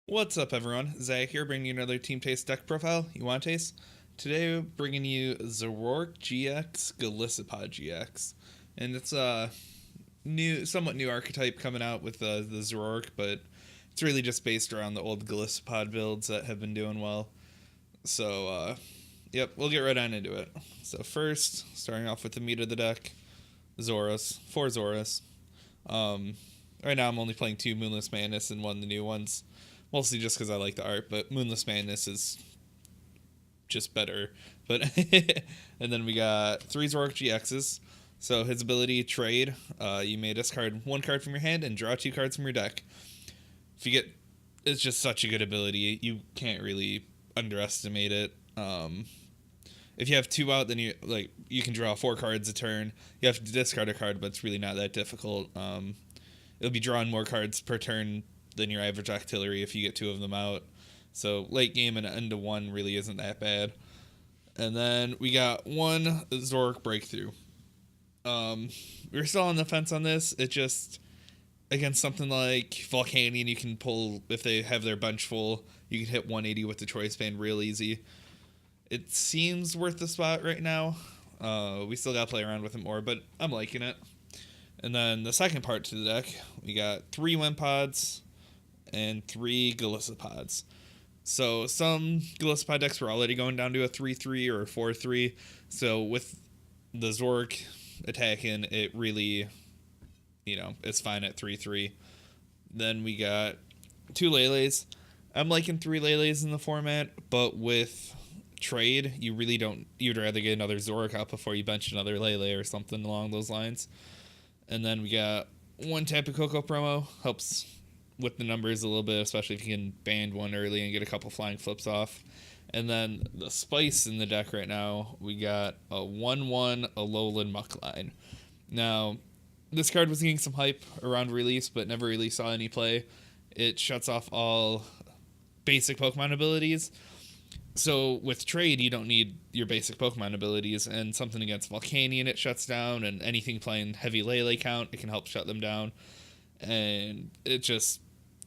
What's up, everyone? Zach here, bringing you another Team Taste deck profile. You want taste? Today, bringing you Zoroark GX Golisopod GX, and it's a somewhat new archetype coming out with the Zoroark, but it's really just based around the old Golisopod builds that have been doing well. So, yep, we'll get right on into it. So first, starting off with the meat of the deck, Zoras, 4 Zoras. Right now I'm only playing 2 Moonless Madness and one of the new ones. Mostly just because I like the art, but Moonless Madness is just better. But and then we got 3 Zoroark GXs. So his ability, Trade, you may discard 1 card from your hand and draw 2 cards from your deck. If you get, it's just such a good ability. You can't really underestimate it. If you have 2 out, then you can draw 4 cards a turn. You have to discard a card, but it's really not that difficult. It'll be drawing more cards per turn than your average artillery if you get 2 of them out. So late game and end to 1 really isn't that bad. And then we got 1 Zoroark Breakthrough. We're still on the fence on this. It just, against something like Volcanion, you can pull, if they have their bench full, you can hit 180 with the choice band real easy. It seems worth the spot right now. We still gotta play around with it more, but I'm liking it. And then the second part to the deck, we got 3 Wimpods and 3 Golisopods. So some Golisopod decks were already going down to a 3-3 or a 4-3. So with the Zoroark attacking, it really, it's fine at 3-3. Then we got 2 Lele's. I'm liking 3 Lele's in the format, but with Trade, you really don't. You'd rather get another Zoroark out before you bench another Lele or something along those lines. And then we got 1 Tapu Koko promo. Helps with the numbers a little bit, especially if you can band 1 early and get a couple flying flips off. And then the spice in the deck right now, we got a 1/1 Alolan Muckline. Now, this card was getting some hype around release, but never really saw any play. It shuts off all basic Pokemon abilities. So with Trade, you don't need your basic Pokemon abilities, and something against Volcanion it shuts down, and anything playing heavy Lele count, it can help shut them down. And it just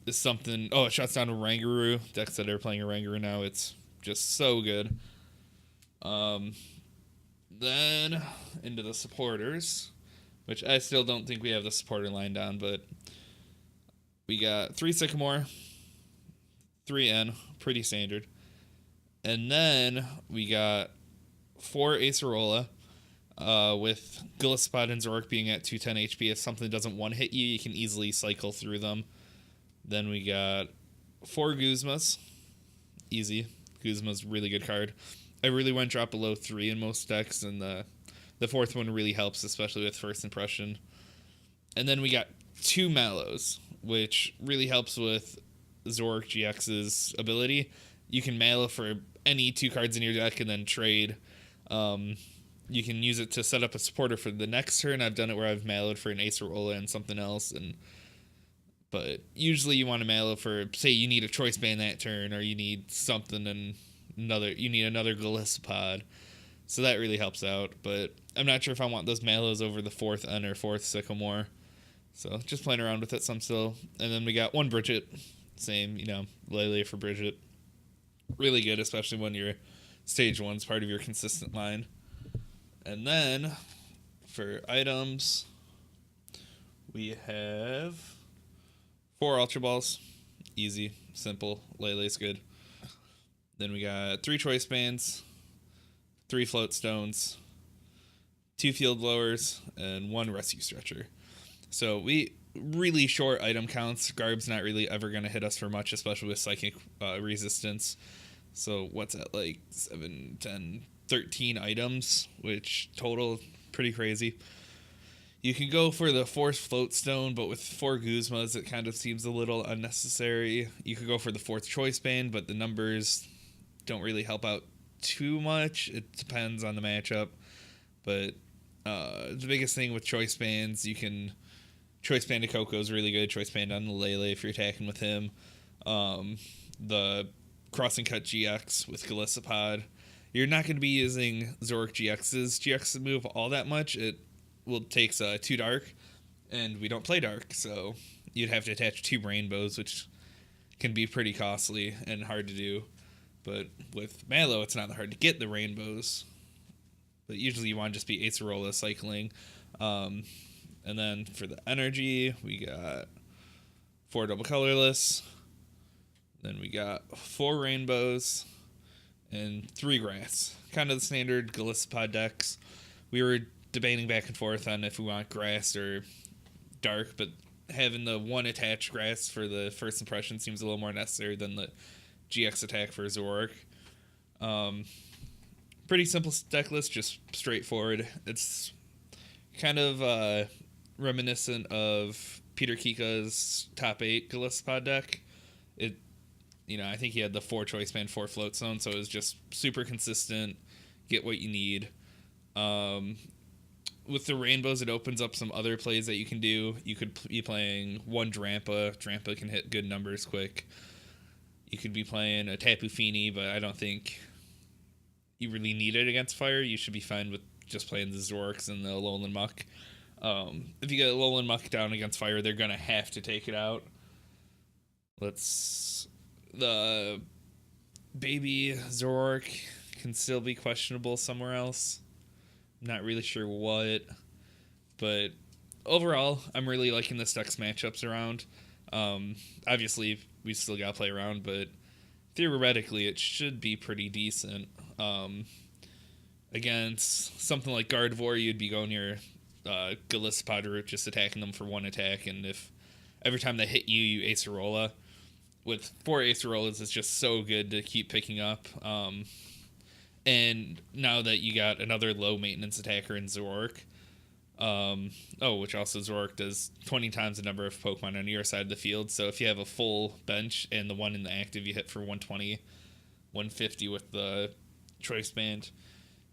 is something. Oh, it shuts down a Rangaroo. Decks that are playing a Rangaroo now, it's just so good. Then into the supporters, which I still don't think we have the supporter line down, but we got 3 Sycamore, 3 N, pretty standard. And then we got 4 Acerola, with Golisopod and Zoroark being at 210 HP. If something doesn't one-hit you, you can easily cycle through them. Then we got 4 Guzmas. Easy. Guzma's a really good card. I really went drop below 3 in most decks, and the 4th one really helps, especially with first impression. And then we got 2 Mallows, which really helps with Zoroark GX's ability. You can Mallow for any 2 cards in your deck and then trade. You can use it to set up a supporter for the next turn. I've done it where I've Mallowed for an Acerola and something else, but usually you want to Mallow for, say you need a choice band that turn, or you need something and you need another Golisopod. So that really helps out, but I'm not sure if I want those Mallows over the 4th N or 4th Sycamore. So just playing around with it some still. And then we got 1 Bridget. Same, Lele for Bridget. Really good, especially when your stage 1's part of your consistent line. And then for items, we have 4 Ultra Balls. Easy, simple. Lele's good. Then we got 3 Choice Bands, 3 Float Stones, 2 Field Blowers, and 1 Rescue Stretcher. So we really short item counts. Garb's not really ever going to hit us for much, especially with Psychic resistance. So what's that, like 7, 10, 13 items, which total pretty crazy. You can go for the 4th Float Stone, but with 4 Guzmas, it kind of seems a little unnecessary. You could go for the 4th Choice Band, but the numbers don't really help out too much. It depends on the matchup. But the biggest thing with Choice Bands, you can Choice Band to Coco is really good. Choice Band on the Lele if you're attacking with him. The Crossing Cut GX with Golisopod. You're not going to be using Zoroark GX's GX move all that much. It takes 2 Dark, and we don't play Dark, so you'd have to attach 2 Rainbows, which can be pretty costly and hard to do. But with Mallow, it's not that hard to get the rainbows. But usually you want to just be Acerola cycling. And then for the energy, we got 4 double colorless. Then we got 4 rainbows and 3 grass. Kind of the standard Golisopod decks. We were debating back and forth on if we want grass or dark, but having the 1 attached grass for the first impression seems a little more necessary than the GX attack for Zoroark. Pretty simple deck list, just straightforward. It's kind of reminiscent of Peter Kika's top 8 Golisopod deck. I think he had the 4 choice band, 4 float zone, so it was just super consistent. Get what you need. With the rainbows, it opens up some other plays that you can do. You could be playing 1 Drampa. Drampa can hit good numbers quick. You could be playing a Tapu Fini, but I don't think you really need it against fire. You should be fine with just playing the Zoroarks and the Alolan Muck. If you get Alolan Muck down against fire, they're going to have to take it out. The baby Zoroark can still be questionable somewhere else. I'm not really sure what, but overall, I'm really liking this deck's matchups around. Obviously, we still got to play around, but theoretically, it should be pretty decent. Against something like Gardevoir, you'd be going your Golisopod route, just attacking them for 1 attack, and if every time they hit you, you Acerola. With 4 Acerolas, it's just so good to keep picking up. And now that you got another low maintenance attacker in Zoroark, which also Zoroark does 20 times the number of Pokemon on your side of the field. So if you have a full bench and the one in the active, you hit for 120, 150 with the choice band.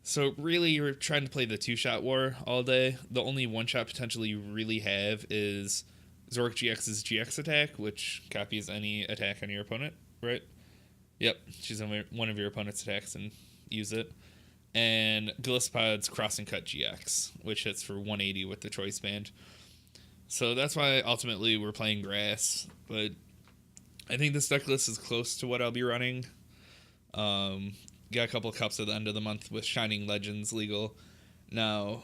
So really, you're trying to play the 2-shot war all day. The only 1-shot potential you really have is Zoroark GX's GX attack, which copies any attack on your opponent, right? Yep, she's on one of your opponent's attacks and use it. And Golisopod's Cross and Cut GX, which hits for 180 with the choice band. So that's why ultimately we're playing grass. But I think this deck list is close to what I'll be running. Got a couple of cups at the end of the month with Shining Legends legal. Now,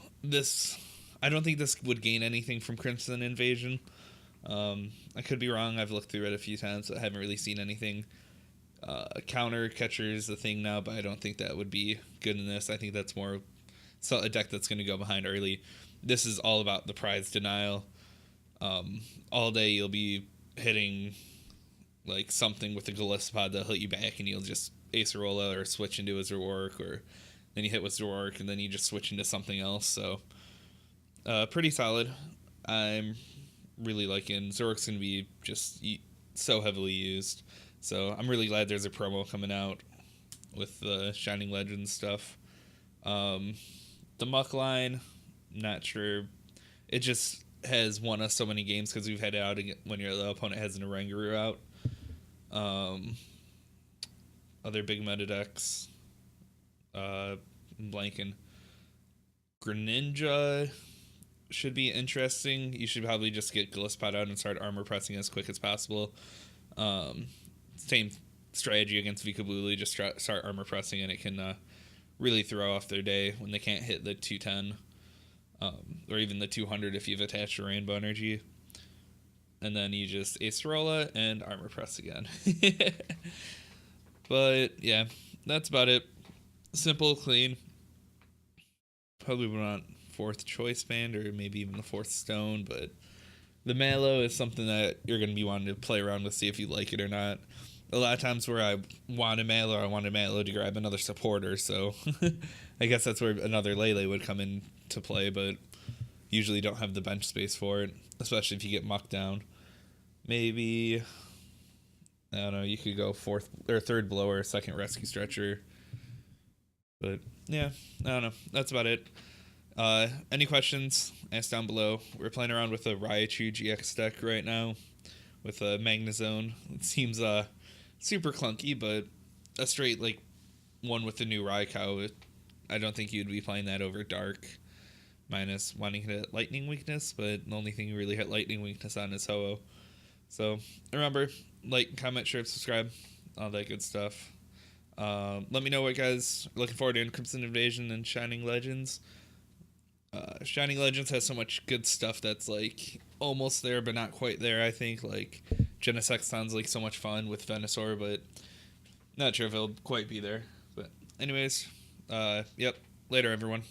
I don't think this would gain anything from Crimson Invasion. I could be wrong. I've looked through it a few times, but I haven't really seen anything. Counter catcher is the thing now, but I don't think that would be good in this. I think that's more a deck that's going to go behind early. This is all about the prize denial. All day you'll be hitting like something with the Golisopod that'll hit you back, and you'll just Acerola or switch into a Zoroark, or then you hit with Zoroark, and then you just switch into something else. So pretty solid. I'm really liking Zoroark's going to be just so heavily used. So I'm really glad there's a promo coming out with the Shining Legends stuff. The Muck line, not sure. It just has won us so many games because we've had it out when the opponent has an Oranguru out. Other big meta decks. I'm blanking. Greninja should be interesting. You should probably just get Golisopod out and start armor pressing as quick as possible. Same strategy against Vikabuli, just start armor pressing, and it can really throw off their day when they can't hit the 210 or even the 200 if you've attached a Rainbow Energy. And then you just Acerola and armor press again. But yeah, that's about it. Simple, clean. Probably want 4th choice band or maybe even the 4th stone, but the Mallow is something that you're going to be wanting to play around with, see if you like it or not. A lot of times where I want a Mallow to grab another supporter, so I guess that's where another Lele would come into play, but usually don't have the bench space for it, especially if you get mucked down. Maybe, I don't know, you could go 4th or 3rd blower, 2nd rescue stretcher. But yeah, I don't know. That's about it. Any questions? Ask down below. We're playing around with a Raichu GX deck right now with a Magnezone. It seems super clunky, but a straight one with the new Raikou. I don't think you'd be playing that over Dark, minus wanting to hit Lightning weakness, but the only thing you really hit Lightning weakness on is Ho-Oh. So remember, like, comment, share, subscribe, all that good stuff. Let me know what guys are looking forward to in Crimson Invasion and Shining Legends. Shining Legends has so much good stuff that's like almost there but not quite there. I think like Genesect sounds like so much fun with Venusaur, but not sure if it'll quite be there. But anyways, yep. Later, everyone.